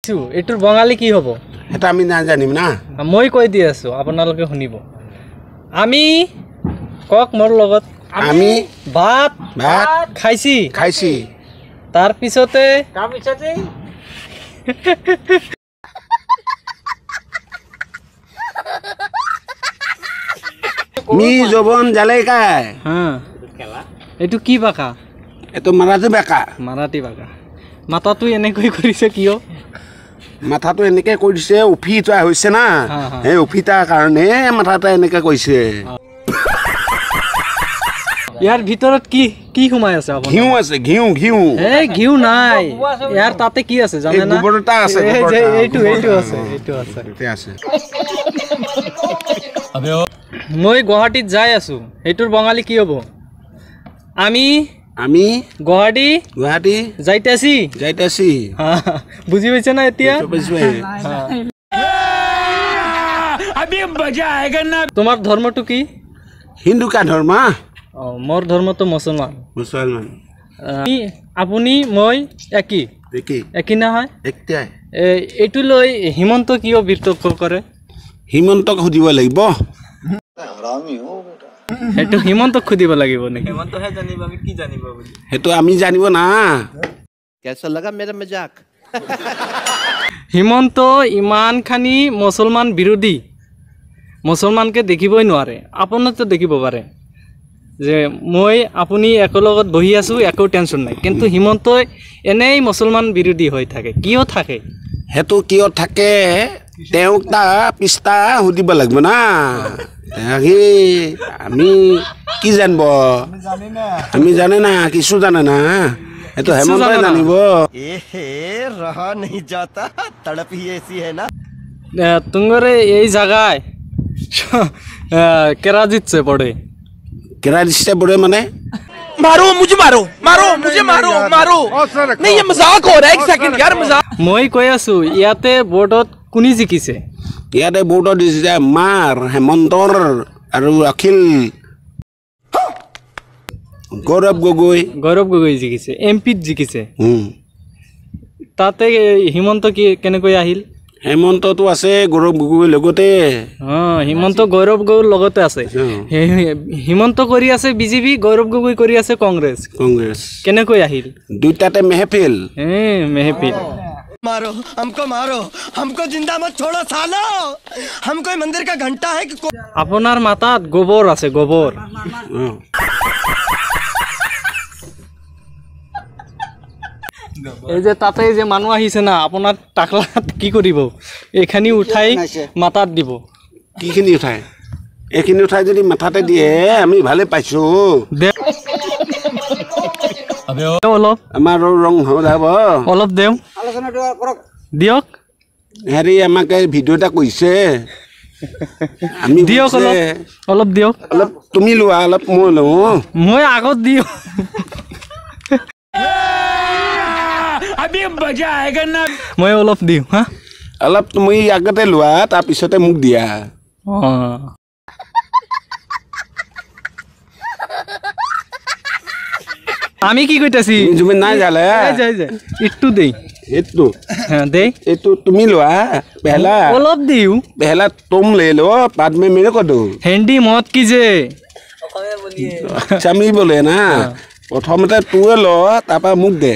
এটোৰ বঙালী কি হ'ব এটা আমি না জানিম না মই কৈ দি আছো আপোনালোকে শুনিব আমি কক মোৰ লগত আমি ভাত ভাত খাইছি তাৰ পিছতে মি জবন জালেকাই হ্যাঁ এটো কি বাকা এটো মাৰাঠী বাকা মাথাটো এনেকৈ কৰিছে কিয় মাথাটো এনেকে কৰিছে উফিটা হৈছে না এই উফিটাৰ কাৰণে মাথাটা এনেকে কৈছে ইয়াৰ ভিতৰত কি সোমাই আছে আপুনি ঘিউ আছে ঘিউ এই ঘিউ নাই ইয়াৰ তাতে কি আছে জানে না গোবৰটা আছে এইটো আছে মই গুৱাহাটীত যাই আছো এইটোৰ বঙালী কি হ'ব আমি গুৱাহাটী যাইতাছি বুজি পাইছে না এতিয়া তোমাৰ ধৰ্মটো কি হিন্দু কা ধৰ্ম মোৰ ধৰ্মটো মুছলমান আপুনি মই একি নহয় এইটো লৈ হিমন্ত কিয় বিতৰ্ক কৰে হিমন্তক সুধিব লাগিব সেইটো হিমন্তক সুধিব লাগিব নেকি হিমন্তহে জানিব আমি কি জানিব বুলি সেইটো আমি জানিব না কেসা লাগা মেৰা মজাক হিমন্ত ইমানখানি মুছলমান বিৰোধী মুছলমানকে দেখিবই নোৱাৰে আপোনাৰতো দেখিব পাৰে যে মই আপুনি একলগত বহি আছো একো টেনচন নাই কিন্তু হিমন্তই এনেই মুছলমান বিৰোধী হৈ থাকে কিয় থাকে হেতু কিয় থাকে তেওঁক তা পিস্তা সুধিব লাগিব না আমি কি জানব আমি জানে না কিছু জানে না এটো হেমন্তই জানিব এহে ৰহা नहीं जाता तड़प ही ऐसी है ना তুঙ্গরে এই জায়গায় কেরাজিতছে পড়ে কেরাজিতছে পড়ে মানে मारो मुझे मारो नहीं ये मजाक हो रहा है एक सेकंड यार मजाक মই কৈ আছো ইয়াতে বোৰ্ডত কোনি জিকিছে ইয়াতে বোৰ্ডত দিছে মাৰ হেমন্তৰ আৰু অখিল গৌৰৱ গগৈ জিকিছে এমপিত জিকিছে তাতে হিমন্ত কি কেনেকৈ আহিল হেমন্তটো আছে গৌৰৱ গগৈ লগতে হিমন্ত গৌৰৱ গগৈৰ লগতে আছে হিমন্ত কৰি আছে বিজেপি গৌৰৱ গগৈ কৰি আছে কংগ্ৰেছ কেনেকৈ আহিল দুইটাতে মেহফিল मारो हमको जिंदा मत छोड़ो सालो हम कोई मंदिर का घंटा है कि আপোনাৰ মাথাত গোবৰ আছে গোবৰ এই যে তাতে যে মানুহ আহিছে না আপোনাৰ টাকলাত কি কৰিব এখানি উঠাই মাথাত দিব কিখিনি উঠাই এখিনি উঠাই যদি মাথাতে দিয়ে আমি ভালে পাইছো অলপ আমাৰ ৰং হ'ব অলপ দেও দিয়ক হেৰি আমাকে ভিডিঅ' এটা কৈছে আমি দিয়ক অলপ দিয়ক অলপ তুমি লোৱা অলপ মই লওঁ মই আগত দিওঁ মই অলপ দিওঁ হা অলপ তুমি আগতে লোৱা তাৰপিছতে মোক দিয়া আমি কি কইতাছি জুবিন নাই জালে ইট্টু দেই এইটো दे এইটো তুমি লোৱা পহলা অলপ দিও पहला तुम ले लो बाद में मेरे को दो हिंदी मत कीजिए अच्छा मी बोले ना प्रथमते तू लो तापा मुक दे